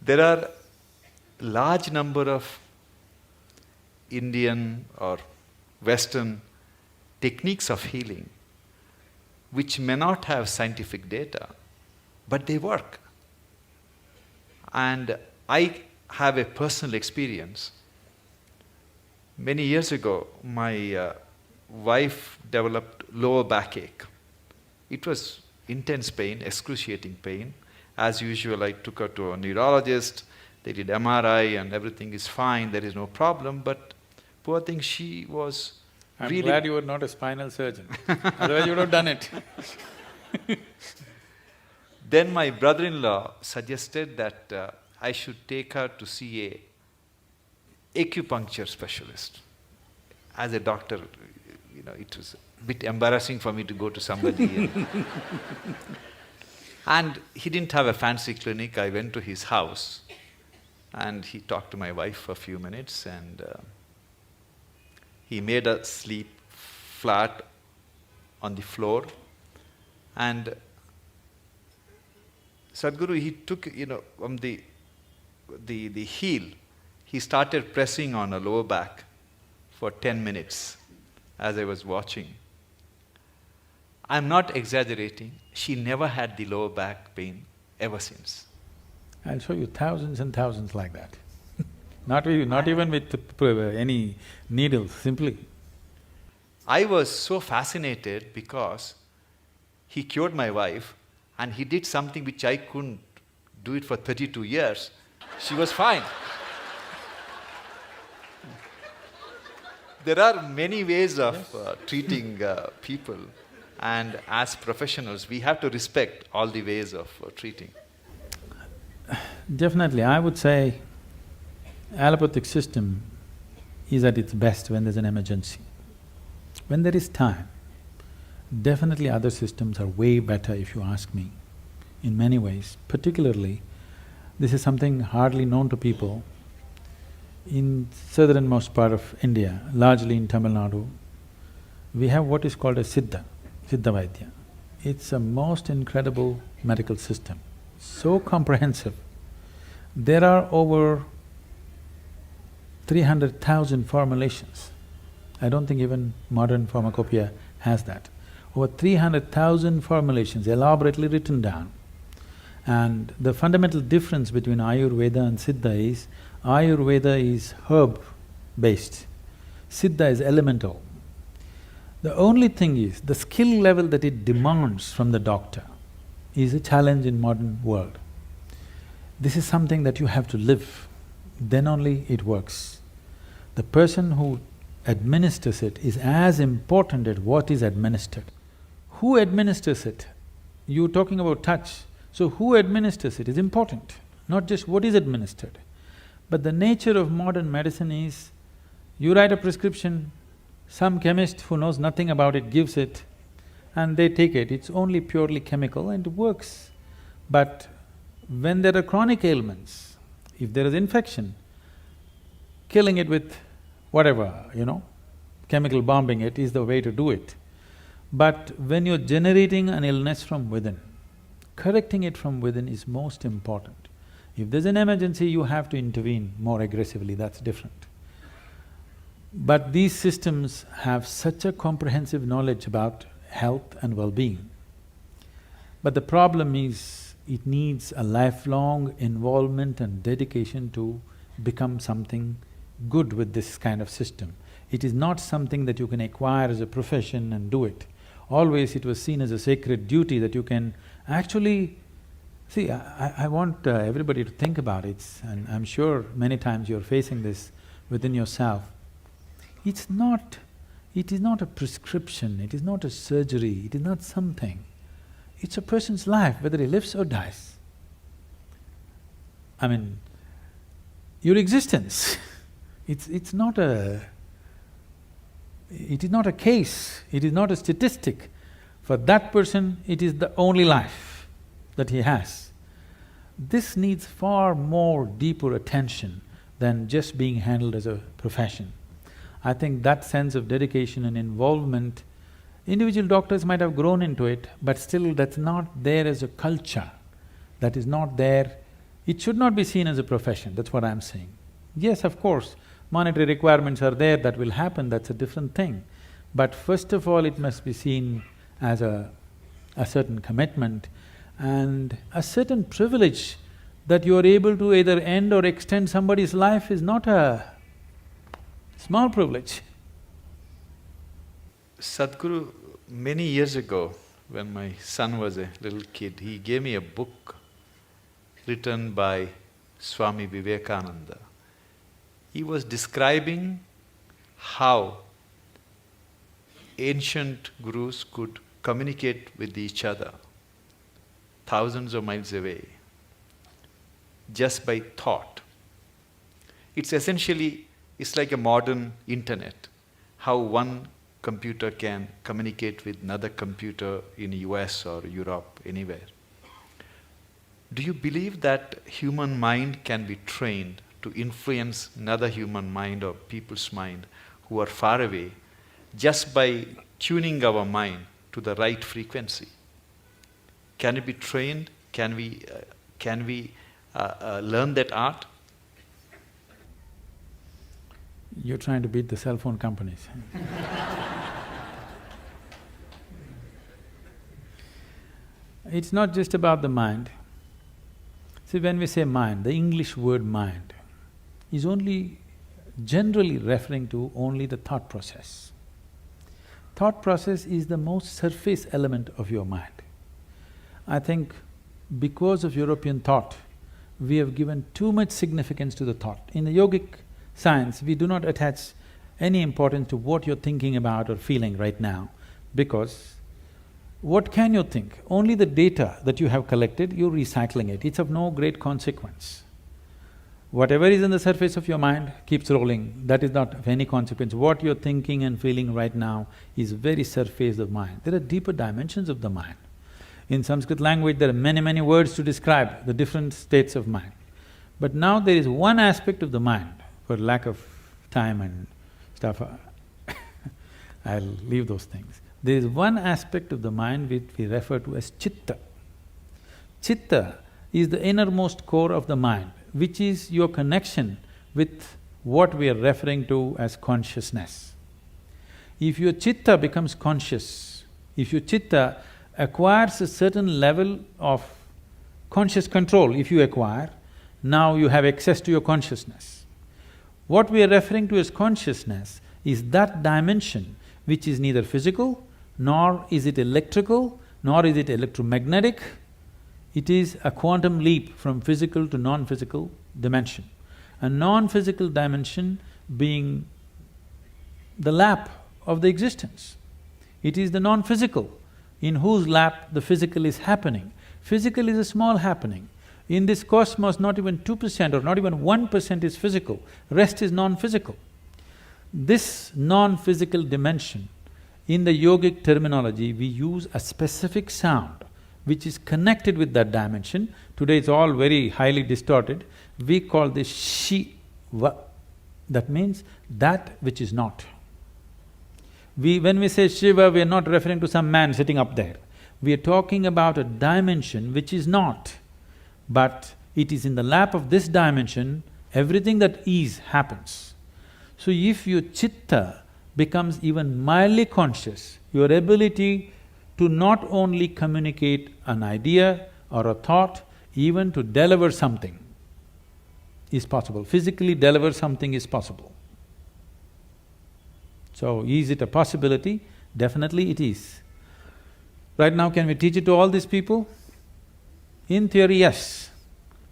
There are large number of Indian or Western techniques of healing which may not have scientific data, but they work. And I have a personal experience. Many years ago, my wife developed lower backache. It was intense pain, excruciating pain. As usual, I took her to a neurologist. They did MRI and everything is fine, there is no problem, but poor thing, she was I'm really… glad you were not a spinal surgeon, otherwise you would have done it. Then my brother-in-law suggested that I should take her to see a acupuncture specialist. As a doctor, it was a bit embarrassing for me to go to somebody. And he didn't have a fancy clinic. I went to his house and he talked to my wife for a few minutes and he made her sleep flat on the floor. And Sadhguru, he took, from the heel, he started pressing on her lower back for 10 minutes as I was watching. I'm not exaggerating, she never had the lower back pain ever since. I'll show you thousands and thousands like that. Not even with any needles, simply. I was so fascinated because he cured my wife and he did something which I couldn't do it for 32 years. She was fine. There are many ways of treating people, and as professionals, we have to respect all the ways of treating. Definitely, I would say allopathic system is at its best when there's an emergency. When there is time, definitely other systems are way better if you ask me, in many ways. Particularly, this is something hardly known to people. In southernmost part of India, largely in Tamil Nadu, we have what is called a Siddha Vaidya. It's a most incredible medical system, so comprehensive. There are over 300,000 formulations. I don't think even modern pharmacopoeia has that. Over 300,000 formulations elaborately written down. And the fundamental difference between Ayurveda and Siddha is, Ayurveda is herb-based, Siddha is elemental. The only thing is, the skill level that it demands from the doctor is a challenge in modern world. This is something that you have to live, then only it works. The person who administers it is as important as what is administered. Who administers it? You're talking about touch, so who administers it is important, not just what is administered. But the nature of modern medicine is, you write a prescription, some chemist who knows nothing about it gives it, and they take it, it's only purely chemical and it works. But when there are chronic ailments, if there is infection, killing it with whatever, chemical bombing it is the way to do it. But when you're generating an illness from within, correcting it from within is most important. If there's an emergency, you have to intervene more aggressively, that's different. But these systems have such a comprehensive knowledge about health and well-being. But the problem is, it needs a lifelong involvement and dedication to become something good with this kind of system. It is not something that you can acquire as a profession and do it. Always it was seen as a sacred duty that you can actually… See, I want everybody to think about it, and I'm sure many times you're facing this within yourself. It is not a prescription, it is not a surgery, it is not something. It's a person's life, whether he lives or dies. I mean, your existence, it's not a… it is not a case, it is not a statistic. For that person, it is the only life that he has. This needs far more deeper attention than just being handled as a profession. I think that sense of dedication and involvement, individual doctors might have grown into it, but still that's not there as a culture, that is not there It should not be seen as a profession, that's what I'm saying. Yes, of course, monetary requirements are there, that will happen, that's a different thing. But first of all, it must be seen as a certain commitment and a certain privilege that you are able to either end or extend somebody's life is not a small privilege. Sadhguru, many years ago, when my son was a little kid, he gave me a book written by Swami Vivekananda. He was describing how ancient gurus could communicate with each other thousands of miles away just by thought. It's like a modern internet, how one computer can communicate with another computer in US or Europe, anywhere. Do you believe that human mind can be trained to influence another human mind or people's mind who are far away just by tuning our mind to the right frequency? Can it be trained? Can we learn that art? You're trying to beat the cell phone companies. It's not just about the mind. See, when we say mind, the English word mind is only generally referring to only the thought process. Thought process is the most surface element of your mind. I think because of European thought, we have given too much significance to the thought. In the yogic science, we do not attach any importance to what you're thinking about or feeling right now, because what can you think? Only the data that you have collected, you're recycling it, it's of no great consequence. Whatever is on the surface of your mind keeps rolling, that is not of any consequence. What you're thinking and feeling right now is very surface of mind. There are deeper dimensions of the mind. In Sanskrit language, there are many words to describe the different states of mind. But now there is one aspect of the mind, for lack of time and stuff, I'll leave those things. There is one aspect of the mind which we refer to as chitta. Chitta is the innermost core of the mind, which is your connection with what we are referring to as consciousness. If your chitta becomes conscious, if your chitta acquires a certain level of conscious control, if you acquire, now you have access to your consciousness. What we are referring to as consciousness is that dimension which is neither physical, nor is it electrical, nor is it electromagnetic. It is a quantum leap from physical to non-physical dimension. A non-physical dimension being the lap of the existence. It is the non-physical in whose lap the physical is happening. Physical is a small happening. In this cosmos, not even 2% or not even 1% is physical, rest is non-physical. This non-physical dimension, in the yogic terminology, we use a specific sound which is connected with that dimension. Today it's all very highly distorted. We call this Shiva. That means that which is not. When we say Shiva, we are not referring to some man sitting up there. We are talking about a dimension which is not, but it is in the lap of this dimension, everything that is happens. So if your chitta becomes even mildly conscious, your ability to not only communicate an idea or a thought, even to deliver something is possible. Physically deliver something is possible. So, is it a possibility? Definitely it is. Right now, can we teach it to all these people? In theory, yes.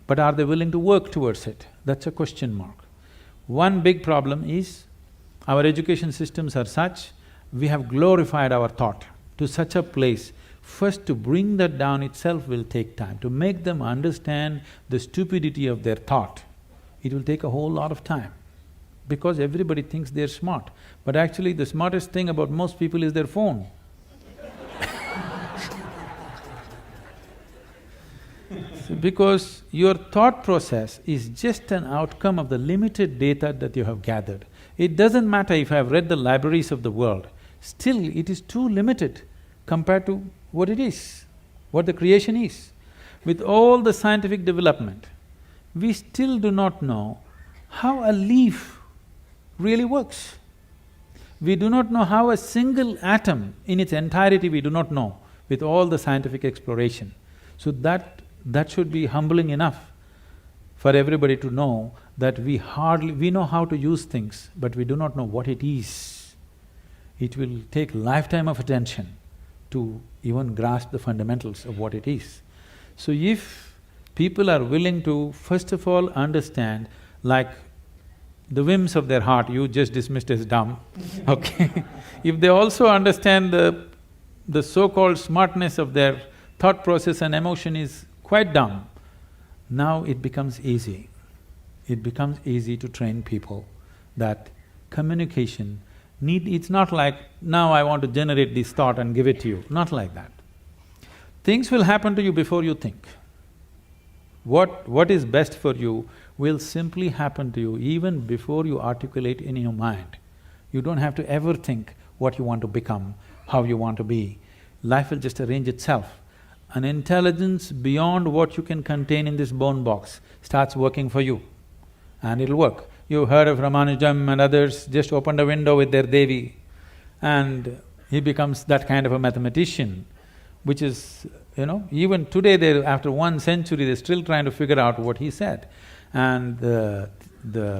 But are they willing to work towards it? That's a question mark. One big problem is, our education systems are such, we have glorified our thought to such a place. First, to bring that down itself will take time. To make them understand the stupidity of their thought, it will take a whole lot of time. Because everybody thinks they're smart, but actually the smartest thing about most people is their phone. Because your thought process is just an outcome of the limited data that you have gathered. It doesn't matter if I have read the libraries of the world, still it is too limited compared to what it is, what the creation is. With all the scientific development, we still do not know how a leaf really works. We do not know how a single atom in its entirety we do not know with all the scientific exploration. So that should be humbling enough for everybody to know that we know how to use things, but we do not know what it is. It will take lifetime of attention to even grasp the fundamentals of what it is. So if people are willing to first of all understand, like the whims of their heart you just dismissed as dumb, okay? If they also understand the so-called smartness of their thought process and emotion is quite dumb, now it becomes easy. It becomes easy to train people that communication it's not like, now I want to generate this thought and give it to you, not like that. Things will happen to you before you think. What is best for you will simply happen to you even before you articulate in your mind. You don't have to ever think what you want to become, how you want to be. Life will just arrange itself. An intelligence beyond what you can contain in this bone box starts working for you, and it'll work. You heard of Ramanujam and others, just opened a window with their Devi, and he becomes that kind of a mathematician, which is, even today after 1 century, they're still trying to figure out what he said. And the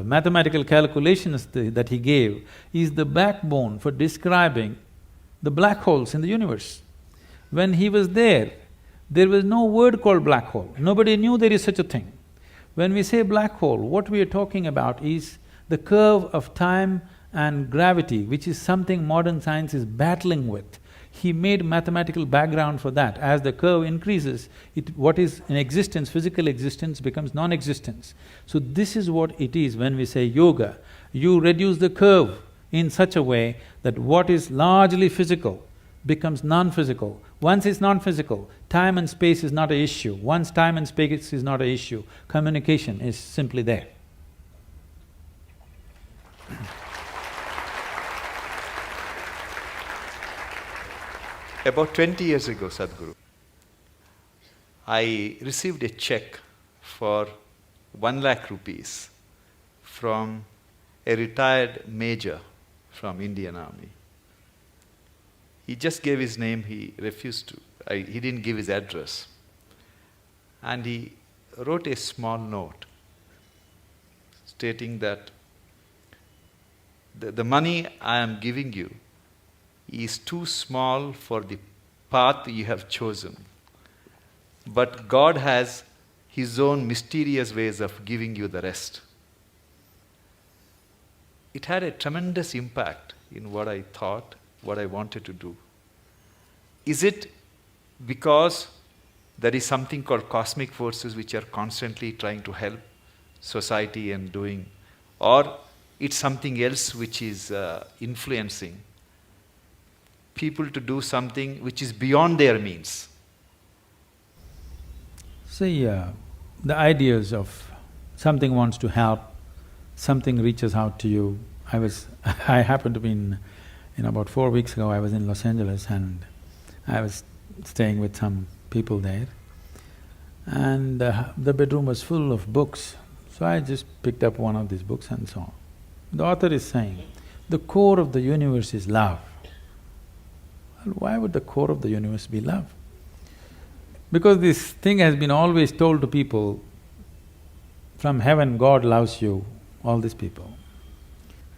mathematical calculations that he gave is the backbone for describing the black holes in the universe. When he was there was no word called black hole, nobody knew there is such a thing. When we say black hole, what we are talking about is the curve of time and gravity, which is something modern science is battling with. He made mathematical background for that. As the curve increases, what is in existence, physical existence, becomes non-existence. So this is what it is when we say yoga. You reduce the curve in such a way that what is largely physical becomes non-physical. Once it's non-physical, time and space is not an issue. Once time and space is not an issue, communication is simply there. About 20 years ago, Sadhguru, I received a check for 1 lakh rupees from a retired major from Indian Army. He just gave his name, he refused to, he didn't give his address. And he wrote a small note stating that the money I am giving you is too small for the path you have chosen. But God has His own mysterious ways of giving you the rest. It had a tremendous impact in what I thought, what I wanted to do. Is it because there is something called cosmic forces which are constantly trying to help society and doing, or it's something else which is influencing people to do something which is beyond their means? See, the ideas of something wants to help, something reaches out to you. I happened to be about 4 weeks ago, I was in Los Angeles and I was staying with some people there, and the bedroom was full of books. So I just picked up one of these books and saw. The author is saying, the core of the universe is love. Well, why would the core of the universe be love? Because this thing has been always told to people, from heaven God loves you, all these people.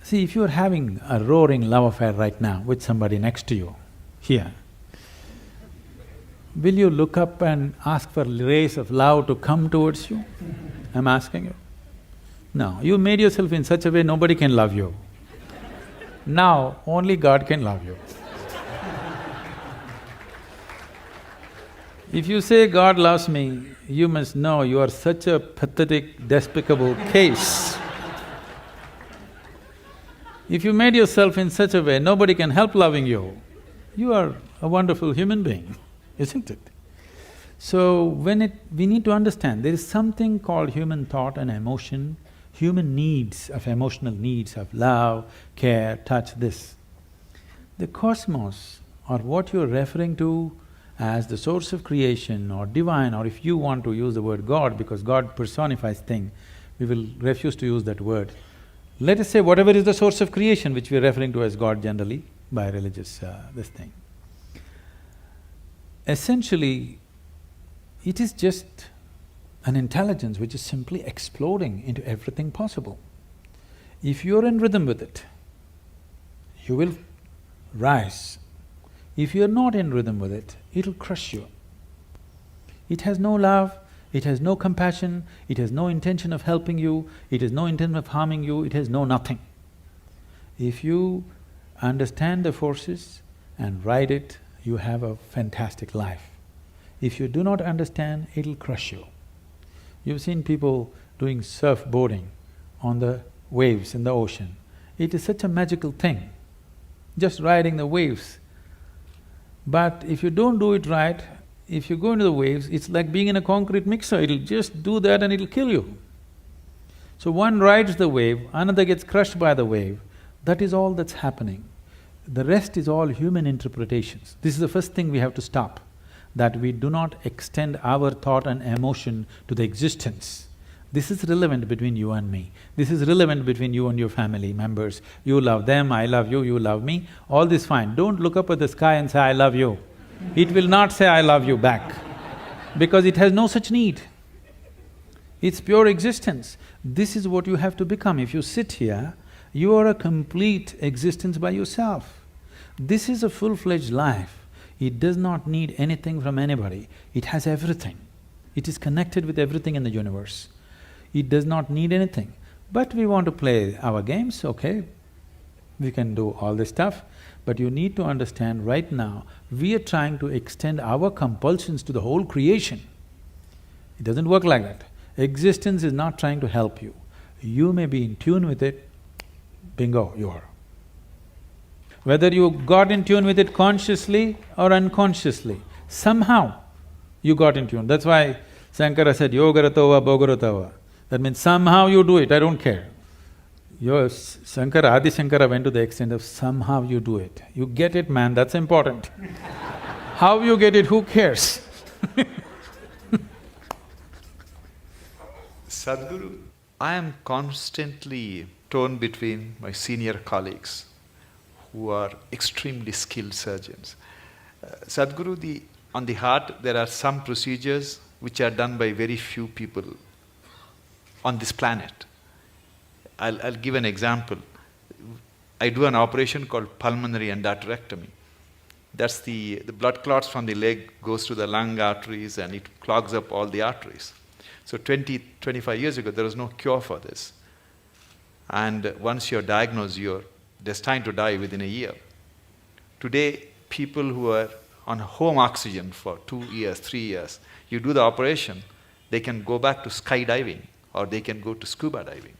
See, if you're having a roaring love affair right now with somebody next to you, here, will you look up and ask for rays of love to come towards you? I'm asking you. No, you made yourself in such a way nobody can love you. Now, only God can love you. If you say, God loves me, you must know you are such a pathetic, despicable case. If you made yourself in such a way, nobody can help loving you, you are a wonderful human being, isn't it? So, we need to understand, there is something called human thought and emotion, human needs, of emotional needs of love, care, touch, this. The cosmos, or what you're referring to as the source of creation or divine, or if you want to use the word God, because God personifies thing, we will refuse to use that word. Let us say whatever is the source of creation, which we are referring to as God generally by religious this thing. Essentially, it is just an intelligence which is simply exploding into everything possible. If you're in rhythm with it, you will rise. If you're not in rhythm with it, it'll crush you. It has no love, it has no compassion, it has no intention of helping you, it has no intention of harming you, it has no nothing. If you understand the forces and ride it, you have a fantastic life. If you do not understand, it'll crush you. You've seen people doing surfboarding on the waves in the ocean. It is such a magical thing, just riding the waves. But if you don't do it right, if you go into the waves, it's like being in a concrete mixer, it'll just do that and it'll kill you. So one rides the wave, another gets crushed by the wave, that is all that's happening. The rest is all human interpretations. This is the first thing we have to stop, that we do not extend our thought and emotion to the existence. This is relevant between you and me. This is relevant between you and your family members. You love them, I love you, you love me, all this fine. Don't look up at the sky and say, I love you. It will not say, I love you back, because it has no such need. It's pure existence. This is what you have to become. If you sit here, you are a complete existence by yourself. This is a full-fledged life. It does not need anything from anybody. It has everything. It is connected with everything in the universe. It does not need anything. But we want to play our games, okay, we can do all this stuff, but you need to understand right now, we are trying to extend our compulsions to the whole creation. It doesn't work like that. Existence is not trying to help you. You may be in tune with it, bingo, you are. Whether you got in tune with it consciously or unconsciously, somehow you got in tune. That's why Shankara said, yogaratova bhogaratava. That means somehow you do it, I don't care. Your Shankara, Adi Shankara went to the extent of somehow you do it. You get it, man, that's important. How you get it, who cares? Sadhguru, I am constantly torn between my senior colleagues who are extremely skilled surgeons. Sadhguru, on the heart, there are some procedures which are done by very few people on this planet. I'll give an example. I do an operation called pulmonary endarterectomy. That's the blood clots from the leg goes to the lung arteries and it clogs up all the arteries. So 25 years ago, there was no cure for this. And once you're diagnosed, you're destined to die within a year. Today, people who are on home oxygen for 2 years, 3 years, you do the operation, they can go back to skydiving or they can go to scuba diving.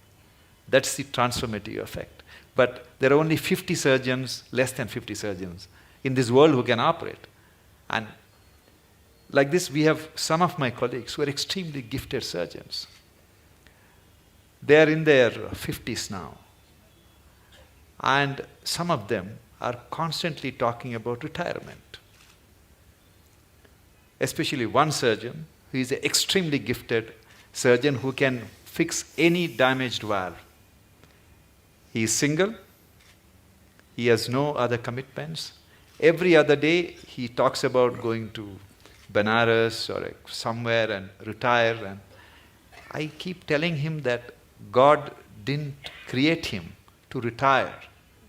That's the transformative effect. But there are only 50 surgeons, less than 50 surgeons in this world who can operate. And like this, we have some of my colleagues who are extremely gifted surgeons. They are in their 50s now. And some of them are constantly talking about retirement. Especially one surgeon who is an extremely gifted surgeon who can fix any damaged valve. He is single, he has no other commitments. Every other day he talks about going to Benares or somewhere and retire, and I keep telling him that God didn't create him to retire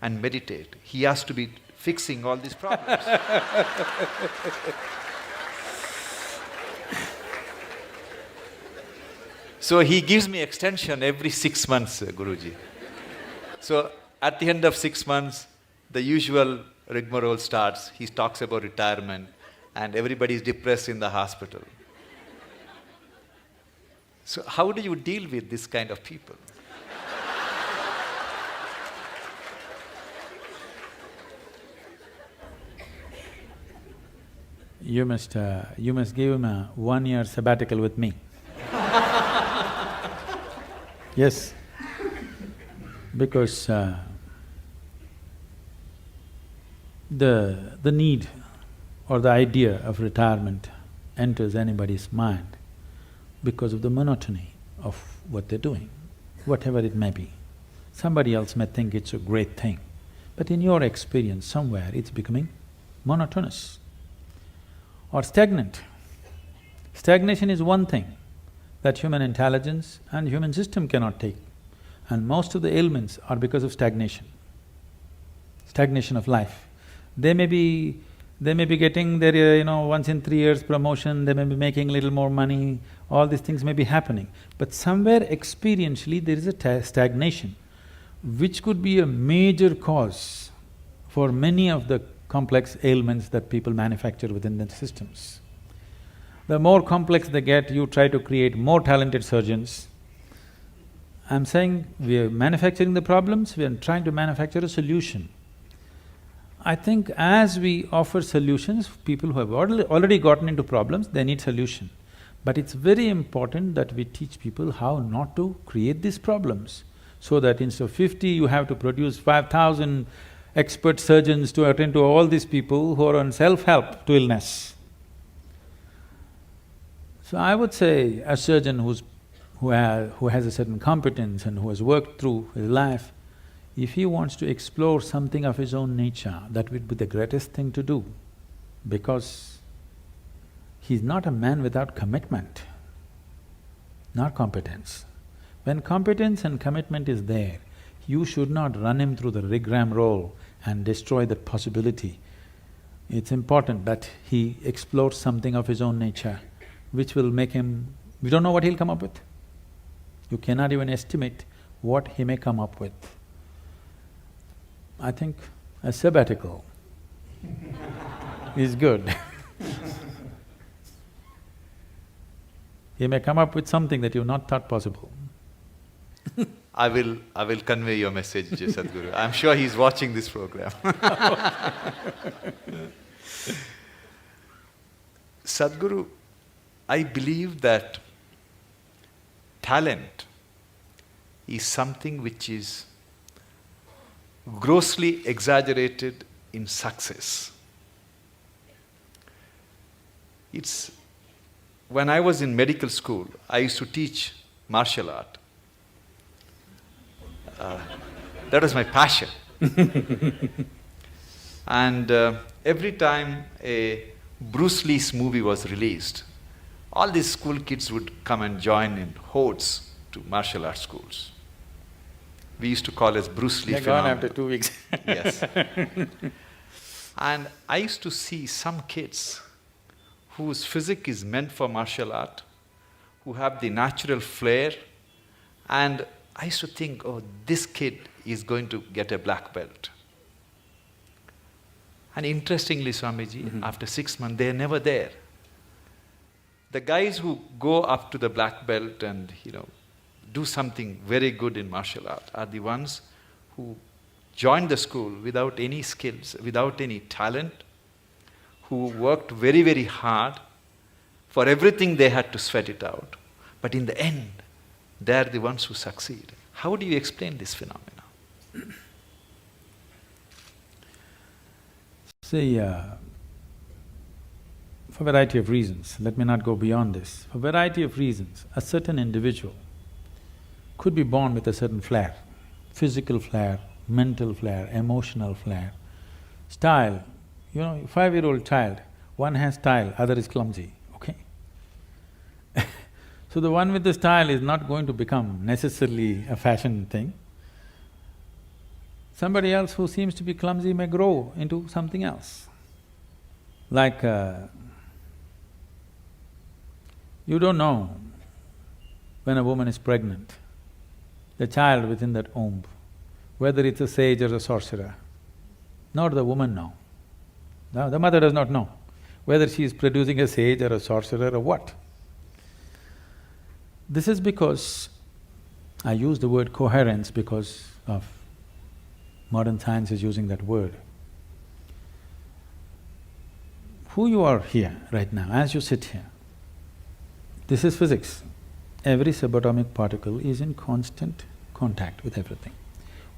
and meditate. He has to be fixing all these problems. So he gives me extension every 6 months, Guruji. So at the end of 6 months, the usual rigmarole starts. He talks about retirement and everybody is depressed in the hospital. So how do you deal with this kind of people? You must give him a 1-year sabbatical with me. Yes, because the need or the idea of retirement enters anybody's mind because of the monotony of what they're doing, whatever it may be. Somebody else may think it's a great thing, but in your experience, somewhere it's becoming monotonous or stagnant. Stagnation is one thing that human intelligence and human system cannot take, and most of the ailments are because of stagnation of life. They may be getting their, once in 3 years promotion, they may be making a little more money, all these things may be happening. But somewhere experientially there is a stagnation, which could be a major cause for many of the complex ailments that people manufacture within their systems. The more complex they get, you try to create more talented surgeons. I'm saying we are manufacturing the problems, we are trying to manufacture a solution. I think as we offer solutions, people who have already gotten into problems, they need solution. But it's very important that we teach people how not to create these problems, so that instead of 50, you have to produce 5,000 expert surgeons to attend to all these people who are on self-help to illness. So I would say a surgeon who has a certain competence and who has worked through his life, if he wants to explore something of his own nature, that would be the greatest thing to do, because he's not a man without commitment, not competence. When competence and commitment is there, you should not run him through the rigmarole and destroy that possibility. It's important that he explores something of his own nature, which will make him… we don't know what he'll come up with. You cannot even estimate what he may come up with. I think a sabbatical is good. He may come up with something that you've not thought possible. I will convey your message, Sadhguru. I'm sure he's watching this program. Sadhguru, I believe that talent is something which is grossly exaggerated in success. It's… when I was in medical school, I used to teach martial art. That was my passion. And every time a Bruce Lee's movie was released, all these school kids would come and join in hordes to martial arts schools. We used to call it Bruce Lee phenomenon. They're gone after 2 weeks. Yes. And I used to see some kids whose physique is meant for martial art, who have the natural flair, and I used to think, oh, this kid is going to get a black belt. And interestingly, Swamiji, after 6 months, they're never there. The guys who go up to the black belt and, do something very good in martial art are the ones who joined the school without any skills, without any talent, who worked very, very hard. For everything they had to sweat it out. But in the end, they're the ones who succeed. How do you explain this phenomena? See, for a variety of reasons, let me not go beyond this. For a variety of reasons, a certain individual could be born with a certain flair, physical flair, mental flair, emotional flair, style. 5-year-old child, one has style, other is clumsy, okay? So the one with the style is not going to become necessarily a fashion thing. Somebody else who seems to be clumsy may grow into something else. Like, you don't know when a woman is pregnant, the child within that womb, whether it's a sage or a sorcerer, nor the woman know. No, the mother does not know whether she is producing a sage or a sorcerer or what. This is because… I use the word coherence because of modern science is using that word. Who you are here right now, as you sit here, this is physics. Every subatomic particle is in constant contact with everything.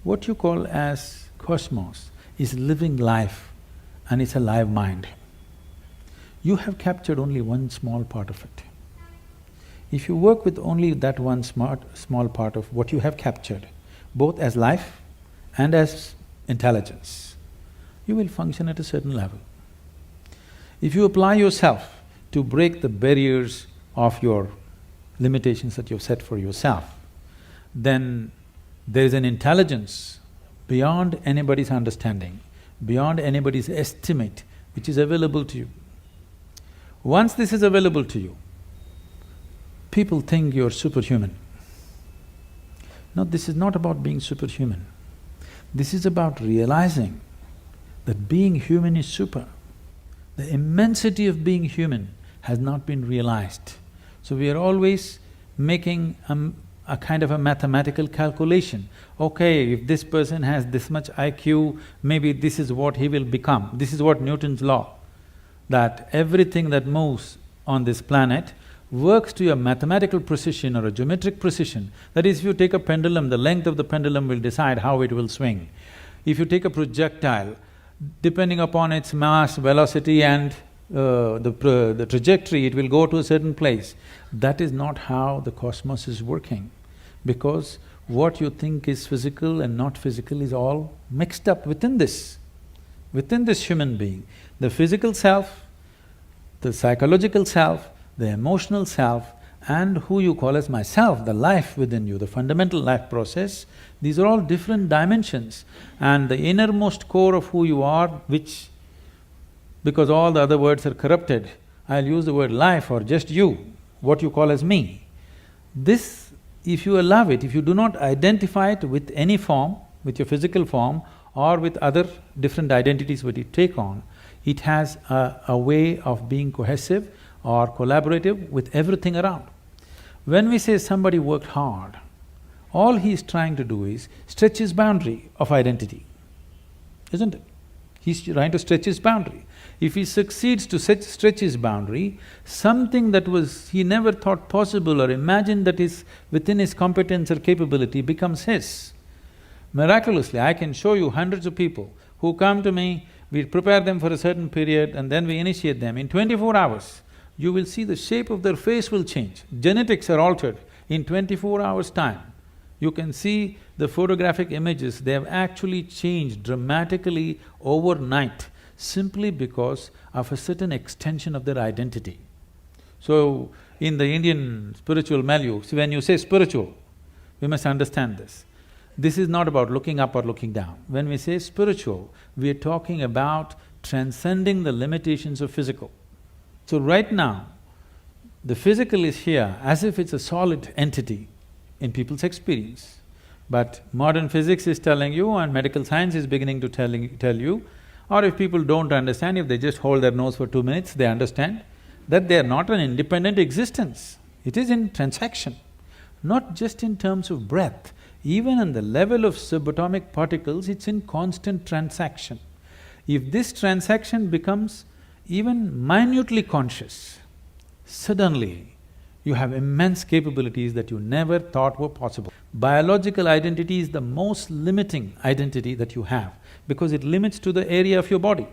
What you call as cosmos is living life, and it's a live mind. You have captured only one small part of it. If you work with only that one small part of what you have captured, both as life and as intelligence, you will function at a certain level. If you apply yourself to break the barriers of your limitations that you've set for yourself, then there is an intelligence beyond anybody's understanding, beyond anybody's estimate, which is available to you. Once this is available to you, people think you're superhuman. No, this is not about being superhuman. This is about realizing that being human is super. The immensity of being human has not been realized. So we are always making a kind of a mathematical calculation. Okay, if this person has this much IQ, maybe this is what he will become. This is what Newton's law, that everything that moves on this planet works to a mathematical precision or a geometric precision. That is, if you take a pendulum, the length of the pendulum will decide how it will swing. If you take a projectile, depending upon its mass, velocity and the trajectory, it will go to a certain place. That is not how the cosmos is working, because what you think is physical and not physical is all mixed up within this human being. The physical self, the psychological self, the emotional self, and who you call as myself, the life within you, the fundamental life process, these are all different dimensions. And the innermost core of who you are, which, because all the other words are corrupted, I'll use the word life or just you, what you call as me. This, if you allow it, if you do not identify it with any form, with your physical form or with other different identities that you take on, it has a way of being cohesive or collaborative with everything around. When we say somebody worked hard, all he's trying to do is stretch his boundary of identity, isn't it? He's trying to stretch his boundary. If he succeeds to stretch his boundary, something that he never thought possible or imagined that is within his competence or capability becomes his. Miraculously, I can show you hundreds of people who come to me, we prepare them for a certain period and then we initiate them. In 24 hours, you will see the shape of their face will change. Genetics are altered in 24 hours' time. You can see the photographic images, they have actually changed dramatically overnight simply because of a certain extension of their identity. So, in the Indian spiritual milieu, so when you say spiritual, we must understand this. This is not about looking up or looking down. When we say spiritual, we are talking about transcending the limitations of physical. So right now, the physical is here as if it's a solid entity in people's experience. But modern physics is telling you and medical science is beginning to tell you, or if people don't understand, if they just hold their nose for 2 minutes, they understand that they are not an independent existence. It is in transaction, not just in terms of breath. Even on the level of subatomic particles, it's in constant transaction. If this transaction becomes even minutely conscious, suddenly you have immense capabilities that you never thought were possible. Biological identity is the most limiting identity that you have because it limits to the area of your body.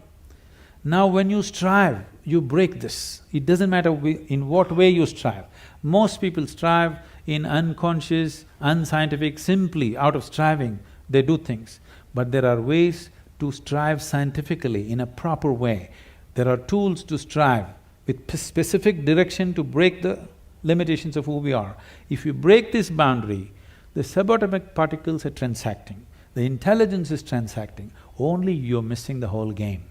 Now when you strive, you break this. It doesn't matter in what way you strive. Most people strive in unconscious, unscientific, simply out of striving, they do things. But there are ways to strive scientifically in a proper way. There are tools to strive with specific direction to break the limitations of who we are. If you break this boundary, the subatomic particles are transacting, the intelligence is transacting, only you're missing the whole game.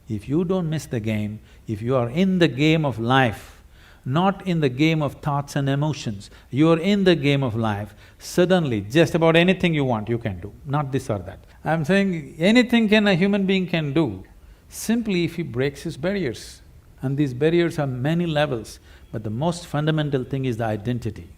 If you don't miss the game, if you are in the game of life, not in the game of thoughts and emotions, you are in the game of life, suddenly just about anything you want you can do, not this or that. I'm saying anything a human being can do, simply if he breaks his barriers. And these barriers are many levels, but the most fundamental thing is the identity.